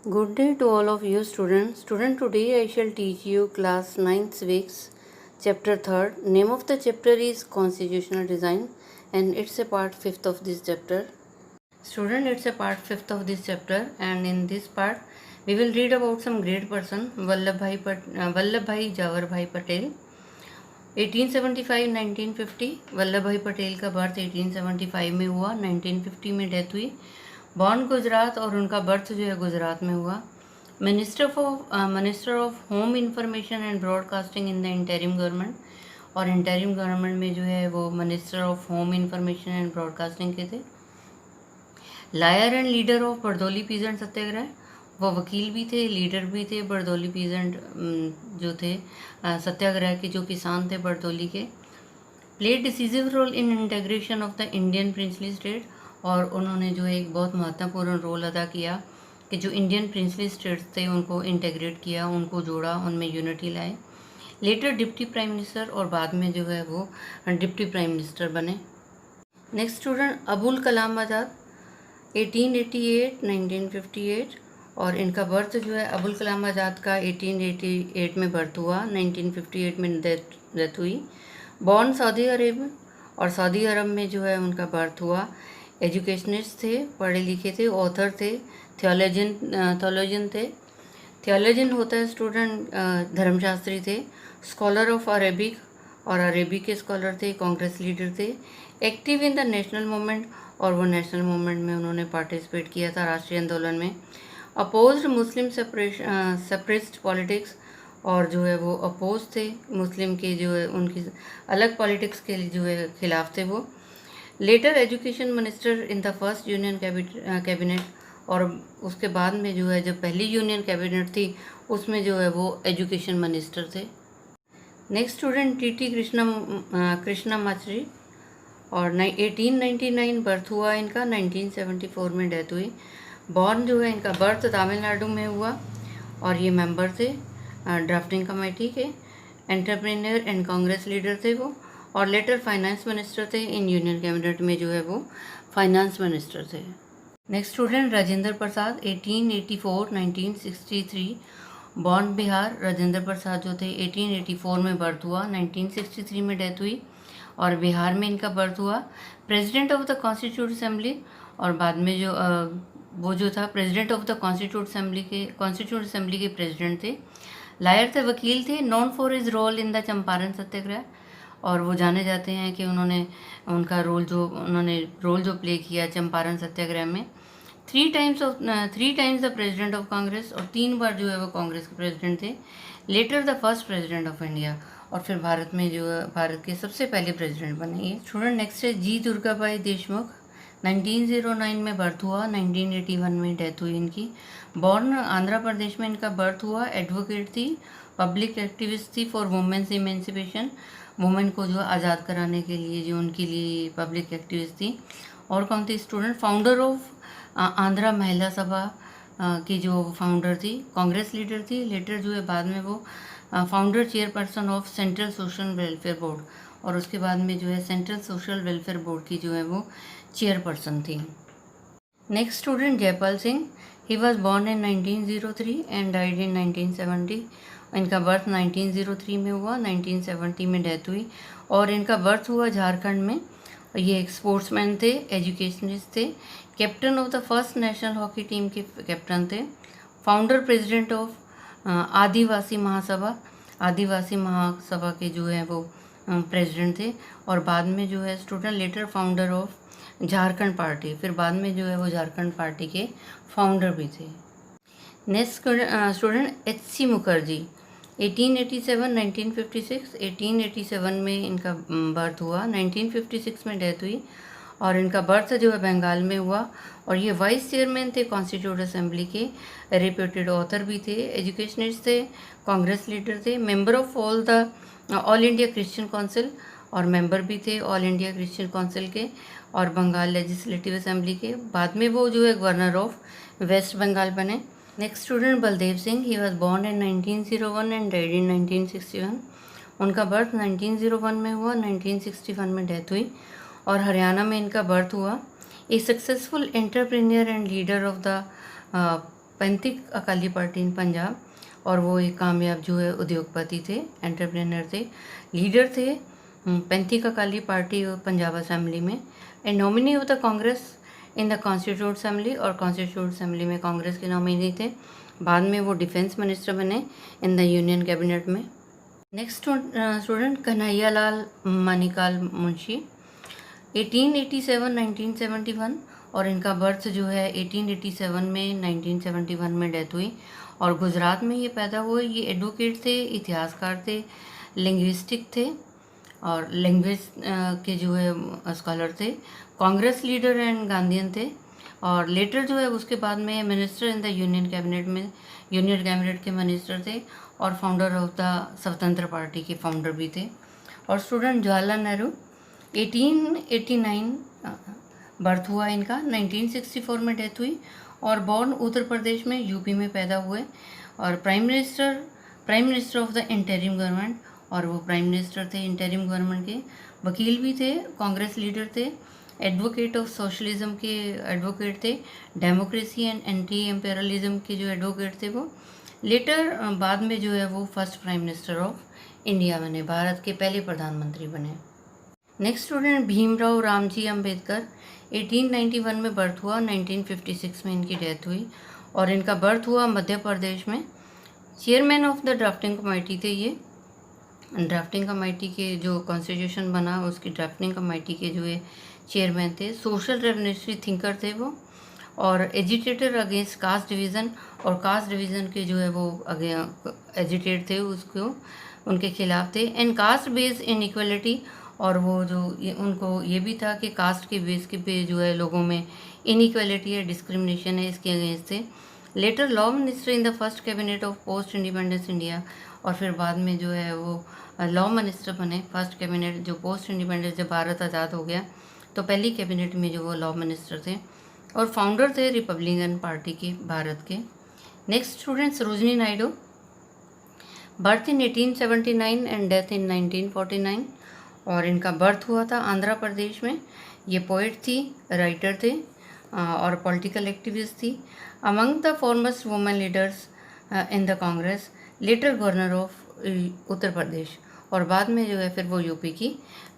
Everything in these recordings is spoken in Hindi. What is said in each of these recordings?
Good day to all of you students. Today I shall teach you class 9th weeks chapter 3rd. Name of the chapter is Constitutional Design and it's a part 5th of this chapter. Student, it's a part 5th of this chapter, and in this part we will read about some great person Vallabhbhai Jawaharlal Patel. 1875-1950 Vallabh भाई पटेल का बर्थ 1875 में हुआ, 1950 में डेथ हुई। बॉर्न गुजरात और उनका बर्थ जो है गुजरात में हुआ। Minister of home information and broadcasting in the interim government, और इंटरिम गवर्नमेंट में जो है वो minister of home information and broadcasting के थे। Lawyer and leader of Bardoli peasant satyagraha, वो वकील भी थे, लीडर भी थे। बरदौली पीजेंट जो थे सत्याग्रह के जो किसान थे बरदौली के। Play decisive role in integration of the Indian princely state, और उन्होंने जो है एक बहुत महत्वपूर्ण रोल अदा किया कि जो इंडियन प्रिंसली स्टेट्स थे उनको इंटीग्रेट किया, उनको जोड़ा, उनमें यूनिटी लाए। लेटर डिप्टी प्राइम मिनिस्टर, और बाद में जो है वो डिप्टी प्राइम मिनिस्टर बने। नेक्स्ट स्टूडेंट अबुल कलाम आज़ाद 1888-1958, और इनका बर्थ जो है अबुल कलाम आज़ाद का 1888 में बर्थ हुआ, 1958 में डेथ हुई। बॉर्न सऊदी अरेब, और सऊदी अरब में जो है उनका बर्थ हुआ। एजुकेशनिस्ट थे, पढ़े लिखे थे, ऑथर थे, थियोलॉजियन थे। थियोलॉजियन होता है स्टूडेंट धर्मशास्त्री थे। स्कॉलर ऑफ अरेबिक, और अरेबिक के स्कॉलर थे। कांग्रेस लीडर थे। Active in the national movement, और वो नेशनल मूवमेंट में उन्होंने पार्टिसिपेट किया था, राष्ट्रीय आंदोलन में। अपोज्ड मुस्लिम सेपरेटिस्ट पॉलिटिक्स, और जो है वो अपोज थे मुस्लिम के, जो है उनकी अलग पॉलिटिक्स के जो है खिलाफ थे वो। Later education minister in the first union cabinet, और उसके बाद में जो है जब पहली यूनियन कैबिनेट थी उसमें जो है वो एजुकेशन मिनिस्टर थे। नेक्स्ट स्टूडेंट टी कृष्णमाचारी, और 1899 बर्थ हुआ इनका, 1974 में डेथ हुई। बॉर्न जो है इनका बर्थ तमिलनाडु में हुआ, और ये मेंबर थे ड्राफ्टिंग कमेटी के। एंटरप्रेन्योर एंड कांग्रेस लीडर थे वो, और लेटर फाइनेंस मिनिस्टर थे। इन यूनियन कैबिनेट में जो है वो फाइनेंस मिनिस्टर थे। Next student Rajendra Prasad 1884-1963, born Bihar. Rajendra Prasad जो थे 1884 में बर्थ हुआ, 1963 में डेथ हुई, और बिहार में इनका बर्थ हुआ। President of the constitute assembly, और बाद में जो वो जो था president of the constitute assembly के प्रेसिडेंट थे। लायर थे, वकील थे। Known for his role in the Champaran satyagraha, और वो जाने जाते हैं कि उन्होंने रोल जो प्ले किया चंपारण सत्याग्रह में। Three times the president of Congress, और 3 बार जो है वो कांग्रेस के प्रेसिडेंट थे। Later the first president of India, और फिर भारत में जो है भारत के सबसे पहले प्रेसिडेंट बने ये स्टूडेंट। नेक्स्ट है जी दुर्गाबाई देशमुख, 1909 में बर्थ हुआ, 1981 में डेथ हुई इनकी। बॉर्न आंध्र प्रदेश में इनका बर्थ हुआ। एडवोकेट थी, पब्लिक एक्टिविस्ट थी फॉर वुमेन्स इमेंसिपेशन, वुमेन को जो आज़ाद कराने के लिए जो उनके लिए पब्लिक एक्टिविस्ट थी। और कौन थी स्टूडेंट? फाउंडर ऑफ आंध्रा महिला सभा की जो फाउंडर थी, कांग्रेस लीडर थी। लेटर जो है बाद में वो founder chairperson of central social welfare board, और उसके बाद में जो है सेंट्रल सोशल वेलफेयर बोर्ड की जो है वो चेयरपर्सन थी। Next student Jaipal Singh, he was born in 1903 and died in 1970। इनका बर्थ 1903 में हुआ, 1970 में डेथ हुई, और इनका बर्थ हुआ झारखंड में। ये एक स्पोर्ट्समैन थे, एजुकेशनिस्ट थे, captain of the first national hockey team के कैप्टन थे। फाउंडर प्रेसिडेंट ऑफ आदिवासी महासभा के जो है वो प्रेसिडेंट थे, और बाद में जो है student later founder of Jharkhand party, फिर बाद में जो है वो झारखंड पार्टी के फाउंडर भी थे। Next student एच.सी. मुखर्जी 1887-1956, 1887 में इनका बर्थ हुआ, 1956 में डेथ हुई, और इनका बर्थ जो है बंगाल में हुआ, और ये वाइस चेयरमैन थे कॉन्स्टिट्यूट असेंबली के। रेप्यूटेड ऑथर भी थे, एजुकेशनिस्ट थे, कांग्रेस लीडर थे, member of all India Christian council, और मेंबर भी थे ऑल इंडिया क्रिश्चियन काउंसिल के और बंगाल लेजिस्लेटिव असेंबली के। बाद में वो जो है गवर्नर ऑफ वेस्ट बंगाल बने। Next student Baldev Singh, he was born in 1901 and died in 1961। उनका बर्थ 1901 में हुआ, 1961 में डेथ हुई, और हरियाणा में इनका बर्थ हुआ। ए successful entrepreneur and leader of the Pethick Akali party इन पंजाब, और वो एक कामयाब जो है उद्योगपति थे, एंटरप्रेन्योर थे, लीडर थे पैंथिक अकाली पार्टी पंजाब असेंबली में, and nominee of the Congress in the constitute assembly, और कॉन्स्टिट्यूट असेंबली में कांग्रेस के नॉमिनी थे। बाद में वो डिफेंस मिनिस्टर बने इन द यूनियन कैबिनेट में। नेक्स्ट स्टूडेंट कन्हैया लाल मणिकाल मुंशी, 1887-1971, और इनका बर्थ जो है 1887 में, 1971 में डेथ हुई, और गुजरात में ये पैदा हुए। ये एडवोकेट थे, इतिहासकार थे, लिंग्विस्टिक थे, और लैंग्वेज के जो है स्कॉलर थे, कांग्रेस लीडर एंड गांधीयन थे, और लेटर जो है उसके बाद में minister in the union cabinet के मिनिस्टर थे, और फाउंडर ऑफ द स्वतंत्र पार्टी के फाउंडर भी थे। और स्टूडेंट जवाहरलाल नेहरू, 1889 बर्थ हुआ इनका, 1964 में डेथ हुई, और बॉर्न उत्तर प्रदेश में, यूपी में पैदा हुए, और prime minister of the interim government, और वो प्राइम मिनिस्टर थे इंटरिम गवर्नमेंट के, वकील भी थे, कांग्रेस लीडर थे, एडवोकेट ऑफ सोशलिज्म के एडवोकेट थे, डेमोक्रेसी एंड एंटी एम्पेरियलिज्म के जो एडवोकेट थे वो। लेटर बाद में जो है वो first prime minister of India बने, भारत के पहले प्रधानमंत्री बने। नेक्स्ट स्टूडेंट भीमराव रामजी अंबेडकर, 1891 में बर्थ हुआ, 1956 में इनकी डेथ हुई, और इनका बर्थ हुआ मध्य प्रदेश में। Chairman of the drafting committee थे ये, ड्राफ्टिंग कमेटी के जो कॉन्स्टिट्यूशन बना उसकी ड्राफ्टिंग कमेटी के जो है चेयरमैन थे। सोशल रेवोल्यूशनरी थिंकर थे वो, और एजिटेटर अगेंस्ट कास्ट डिवीज़न, और कास्ट डिवीज़न के जो है वो एजिटेट थे, उसको उनके खिलाफ थे। एंड कास्ट बेस्ड इनइक्वालिटी, और वो जो उनको ये भी था कि कास्ट के बेस के पे जो है लोगों में इनइक्वालिटी है, डिस्क्रिमिनेशन है, इसके अगेंस्ट थे। Later law minister in the first cabinet of post independence India, और फिर बाद में जो है वो लॉ मिनिस्टर बने, फर्स्ट कैबिनेट जो पोस्ट इंडिपेंडेंस, जब भारत आज़ाद हो गया तो पहली कैबिनेट में जो वो लॉ मिनिस्टर थे, और फाउंडर थे रिपब्लिकन पार्टी के भारत के। Next student Sarojini Naidu, birth in 1879 and death in 1949, और इनका बर्थ हुआ था आंध्र प्रदेश में। ये पोइट थी, राइटर थे, और पॉलिटिकल एक्टिविस्ट थी। Among the foremost women leaders in the Congress, later governor of Uttar Pradesh, और बाद में जो है फिर वो यूपी की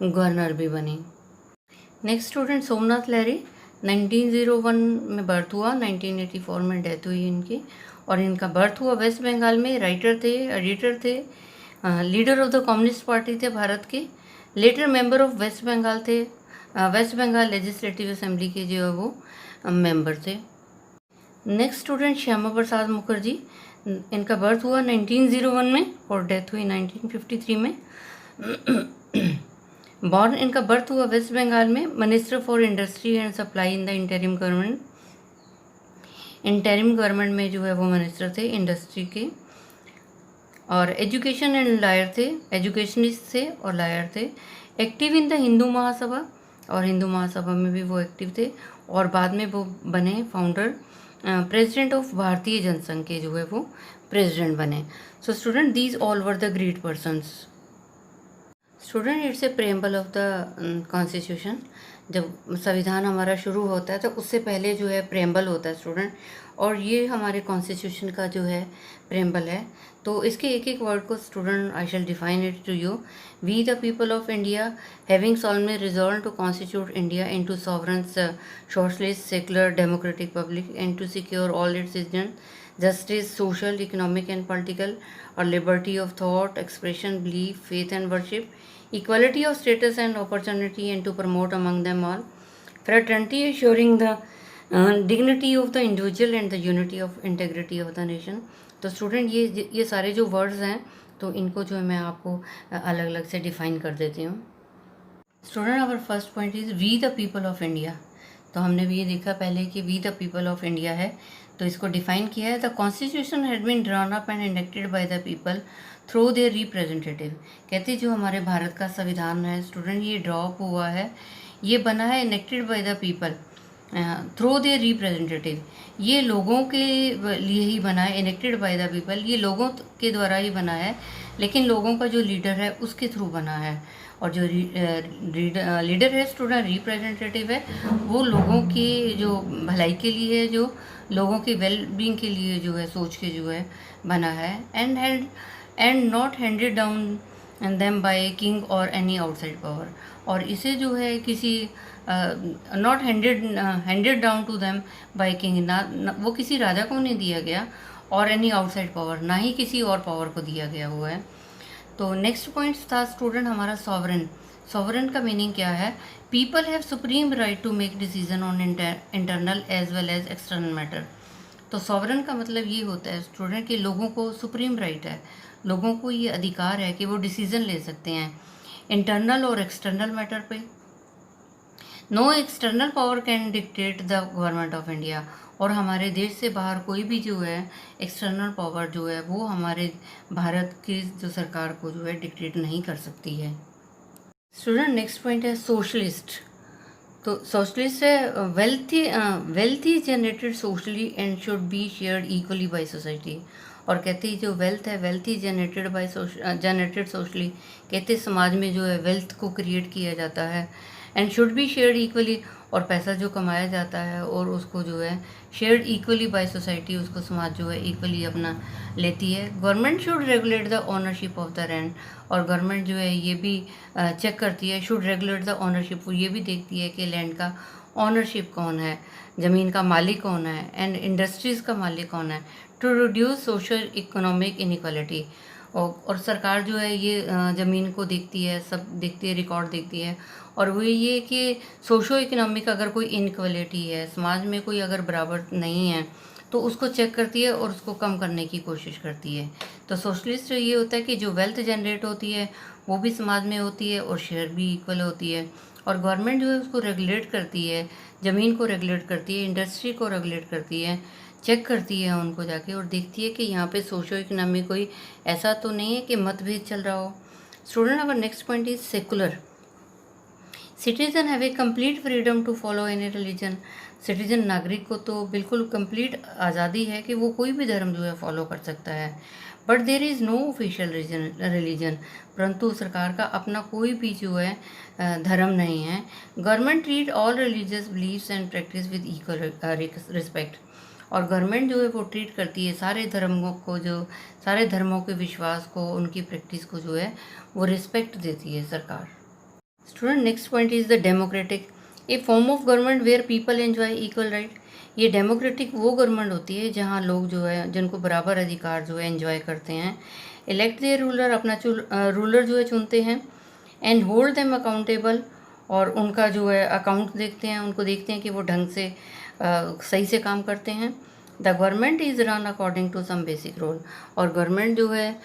गवर्नर भी बनी। नेक्स्ट स्टूडेंट सोमनाथ लहरी, 1901 में बर्थ हुआ, 1984 में डेथ हुई इनकी, और इनका बर्थ हुआ वेस्ट बंगाल में। राइटर थे, एडिटर थे, leader of the communist party थे भारत के, later member of West Bengal थे, वेस्ट बंगाल लेजिस्लेटिव असेंबली के जो है वो मेंबर थे। नेक्स्ट स्टूडेंट श्यामा प्रसाद मुखर्जी, इनका बर्थ हुआ 1901 में, और डेथ हुई 1953 में। बॉर्न इनका बर्थ हुआ वेस्ट बंगाल में, minister for industry and supply in the interim government में जो है वो मिनिस्टर थे इंडस्ट्री के, और एजुकेशन एंड लायर थे, एजुकेशनिस्ट थे और लायर थे। Active in the Hindu Mahasabha, और हिंदू महासभा में भी वो एक्टिव थे, और बाद में वो बने फाउंडर प्रेसिडेंट ऑफ भारतीय जनसंघ के जो है वो प्रेसिडेंट बने। So student these all were the great persons. Student it's a preamble of the constitution. जब संविधान हमारा शुरू होता है तो उससे पहले जो है प्रेम्बल होता है स्टूडेंट, और ये हमारे कॉन्स्टिट्यूशन का जो है प्रेम्बल है। तो इसके एक एक वर्ड को student I shall define it to you. We the people of India having solemnly resolved to constitute India into sovereign, socialist, secular, democratic republic, and to secure all its citizens justice, social, economic, and political, or liberty of thought, expression, belief, faith, and worship, equality of status and opportunity, and to promote among them all fraternity, assuring the dignity of the individual and the unity of integrity of the nation। तो स्टूडेंट ये सारे जो वर्ड्स हैं तो इनको जो है मैं आपको अलग अलग से डिफाइन कर देती हूँ। Student our first point is we the people of India. तो हमने भी ये देखा पहले कि we the people of India है, तो इसको डिफाइन किया है। The constitution had been drawn up and enacted by the people through their representative. कहते जो हमारे भारत का संविधान है स्टूडेंट, ये ड्रॉप हुआ है, ये बना है enacted by the people through their representative. ये लोगों के लिए ही बना है, इनेक्टेड बाय द पीपल, ये लोगों के द्वारा ही बना है, लेकिन लोगों का जो लीडर है उसके थ्रू बना है। और जो लीडर है स्टूडेंट, रिप्रेजेंटेटिव है, वो लोगों की जो भलाई के लिए है, जो लोगों की वेल बींग के लिए जो है सोच के जो है बना है, and not handed down and them by king और एनी आउटसाइड पावर। और इसे जो है किसी not handed down to them by king, वो किसी राजा को नहीं दिया गया, और एनी आउटसाइड पावर, ना ही किसी और पावर को दिया गया हुआ है। तो नेक्स्ट पॉइंट था स्टूडेंट हमारा सॉवरेन। सॉवरेन का मीनिंग क्या है? People have supreme right to make decision on internal as well as external matter. तो सॉवरेन का मतलब ये होता है स्टूडेंट कि लोगों को सुप्रीम राइट है, लोगों को ये अधिकार है कि वो डिसीजन ले सकते हैं इंटरनल और एक्सटर्नल मैटर पे। No external power can dictate the government of India. और हमारे देश से बाहर कोई भी जो है एक्सटर्नल पावर जो है वो हमारे भारत की जो सरकार को जो है डिक्टेट नहीं कर सकती है। स्टूडेंट नेक्स्ट पॉइंट है सोशलिस्ट। तो सोशलिस्ट है wealth is generated socially and should be shared equally by society. और कहते हैं जो वेल्थ है, वेल्थ इज जनरेटेड सोशली, कहते समाज में जो है वेल्थ को क्रिएट किया जाता है, and should be shared equally, और पैसा जो कमाया जाता है और उसको जो है शेयर्ड इक्वली बाय सोसाइटी, उसको समाज जो है इक्वली अपना लेती है। Government should regulate the ownership of the land. और गवर्नमेंट जो है ये भी चेक करती है, शुड रेगुलेट द ओनरशिप, वो ये भी देखती है कि लैंड का ओनरशिप कौन है, ज़मीन का मालिक कौन है, एंड इंडस्ट्रीज़ का मालिक कौन है, to reduce social economic inequality. और सरकार जो है ये ज़मीन को देखती है, सब देखती है, रिकॉर्ड देखती है, और वो ये कि सोशो इकोनॉमिक अगर कोई इनइक्वालिटी है, समाज में कोई अगर बराबर नहीं है, तो उसको चेक करती है और उसको कम करने की कोशिश करती है। तो सोशलिस्ट ये होता है कि जो वेल्थ जनरेट होती है वो भी समाज में होती है और शेयर भी इक्वल होती है, और गवर्नमेंट जो है उसको रेगुलेट करती है, ज़मीन को रेगुलेट करती है, इंडस्ट्री को रेगुलेट करती है, चेक करती है उनको जाके, और देखती है कि यहाँ पे सोशो इकोनॉमिक कोई ऐसा तो नहीं है कि मतभेद चल रहा हो। Student our next point is secular. Citizen have a complete freedom to follow any religion. Citizen नागरिक को तो बिल्कुल कंप्लीट आज़ादी है कि वो कोई भी धर्म जो है फॉलो कर सकता है, but there is no official religion. परंतु सरकार का अपना कोई भी जो है धर्म नहीं है। Government treat all religious believes and practice with equal respect. और गवर्नमेंट जो है वो ट्रीट करती है सारे धर्मों को, जो सारे धर्मों के विश्वास को, उनकी प्रैक्टिस को जो है वो रिस्पेक्ट देती है सरकार। Student next point is the democratic, a form of government where people enjoy equal right. ये डेमोक्रेटिक वो गवर्नमेंट होती है जहाँ लोग जो है जिनको बराबर अधिकार जो है एंजॉय करते हैं। इलेक्ट देयर रूलर, अपना रूलर जो है चुनते हैं, एंड होल्ड देम अकाउंटेबल, और उनका जो है अकाउंट देखते हैं, उनको देखते हैं कि वो ढंग से सही से काम करते हैं। The government is run according to some basic rule. और गवर्नमेंट जो है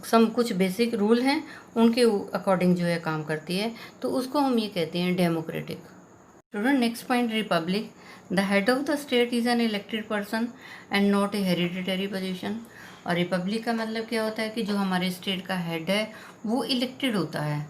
सम कुछ बेसिक रूल हैं उनके अकॉर्डिंग जो है काम करती है, तो उसको हम ये कहते हैं democratic. Student next point Republic. The head of the state is an elected person and not a hereditary position. और रिपब्लिक का मतलब क्या होता है कि जो हमारे स्टेट का हेड है वो इलेक्टेड होता है,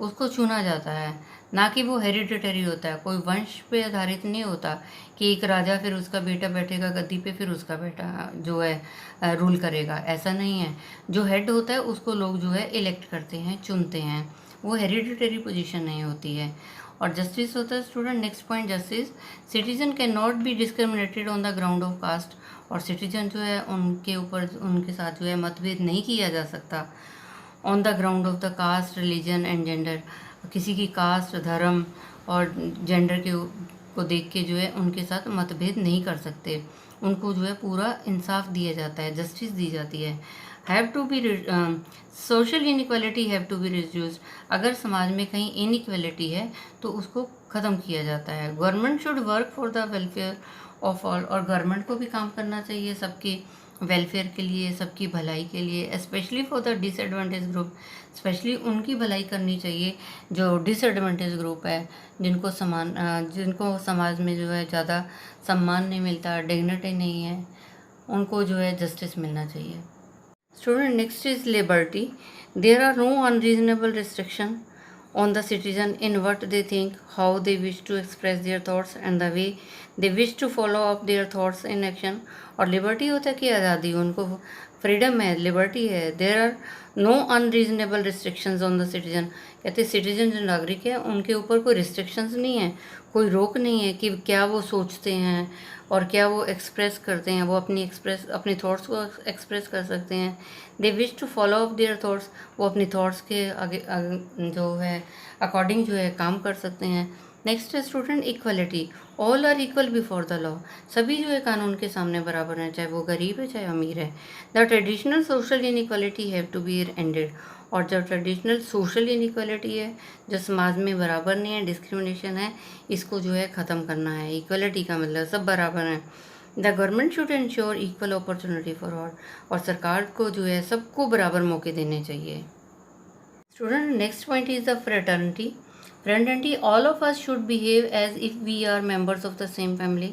उसको चुना जाता है, ना कि वो हेरिडिटरी होता है, कोई वंश पे आधारित नहीं होता कि एक राजा फिर उसका बेटा बैठेगा गद्दी पे, फिर उसका बेटा जो है रूल करेगा, ऐसा नहीं है। जो हेड होता है उसको लोग जो है इलेक्ट करते हैं, चुनते हैं, वो हेरिडिटरी पोजीशन नहीं होती है। और जस्टिस होता है student next point justice. Citizen can not be discriminated on the ground of caste. और सिटीजन जो है उनके ऊपर उनके साथ जो है मतभेद नहीं किया जा सकता on the ground of the caste, religion and gender. किसी की कास्ट, धर्म और जेंडर को देख के जो है उनके साथ मतभेद नहीं कर सकते, उनको जो है पूरा इंसाफ दिया जाता है, जस्टिस दी जाती है। Have to be social inequality have to be reduced. अगर समाज में कहीं इनइक्वालिटी है तो उसको ख़त्म किया जाता है। Government should work for the welfare of all. और गवर्नमेंट को भी काम करना चाहिए सबके वेलफेयर के लिए, सबकी भलाई के लिए, specially for the disadvantage group. Specially उनकी भलाई करनी चाहिए जो डिसएडवांटेज ग्रुप है, जिनको समाज में जो है ज़्यादा सम्मान नहीं मिलता, डिग्निटी नहीं है, उनको जो है जस्टिस मिलना चाहिए। Student next is liberty. There are no unreasonable restriction on the citizen in what they think, how they wish to express their thoughts and the way they wish to follow up their thoughts in action। और लिबर्टी होता है कि आज़ादी, उनको फ्रीडम है, लिबर्टी है, there are no unreasonable restrictions on the citizen. कहते सिटीजन जो नागरिक है उनके ऊपर कोई रिस्ट्रिक्शंस नहीं है, कोई रोक नहीं है कि क्या वो सोचते हैं और क्या वो एक्सप्रेस करते हैं। वो अपने थॉट्स को एक्सप्रेस कर सकते हैं। They wish to follow up their thoughts, वो अपने थॉट्स के आगे जो है अकॉर्डिंग जो है काम कर सकते हैं। नेक्स्ट है student equality, all are equal before the law, सभी जो है कानून के सामने बराबर हैं, चाहे वो गरीब है चाहे अमीर है। The traditional social inequality have to be ended, और जो ट्रेडिशनल सोशल इनइक्वालिटी है, जो समाज में बराबर नहीं है, डिस्क्रिमिनेशन है, इसको जो है ख़त्म करना है। इक्वलिटी का मतलब सब बराबर हैं। The government should ensure equal opportunity for all, और सरकार को जो है सबको बराबर मौके देने चाहिए। Student next point is the fraternity. Fraternity, all of us should behave as if we are members of the same family,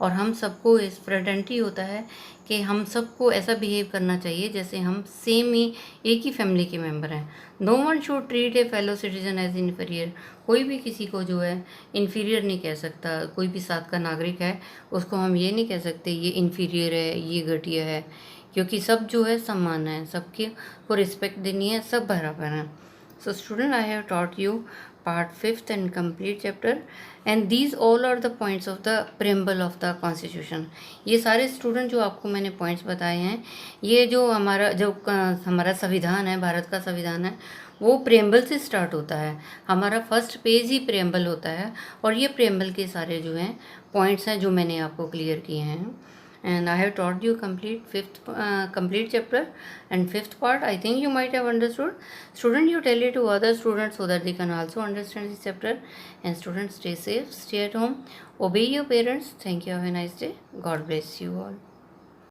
और हम सबको इस फ्रेटर्निटी होता है कि हम सबको ऐसा बिहेव करना चाहिए जैसे हम सेम ही एक ही फैमिली के मेंबर हैं। No one should treat a fellow citizen as inferior, कोई भी किसी को जो है इन्फीरियर नहीं कह सकता। कोई भी साथ का नागरिक है उसको हम ये नहीं कह सकते ये इन्फीरियर है, ये घटिया है, क्योंकि सब जो है समान है, सबके को रिस्पेक्ट देनी है, सब बराबर हैं। So student, I have taught you part 5th and complete chapter, and these all are the points of the preamble of the constitution। ये सारे स्टूडेंट जो आपको मैंने पॉइंट्स बताए हैं, ये जो हमारा संविधान है, भारत का संविधान है, वो प्रेम्बल से स्टार्ट होता है। हमारा फर्स्ट पेज ही प्रेम्बल होता है, और ये प्रेम्बल के सारे जो हैं पॉइंट्स हैं जो मैंने आपको क्लियर किए हैं। And I have taught you complete chapter and 5th part. I think you might have understood. Student, you tell it to other students so that they can also understand this chapter. And students, stay safe, stay at home, obey your parents. Thank you. Have a nice day. God bless you all.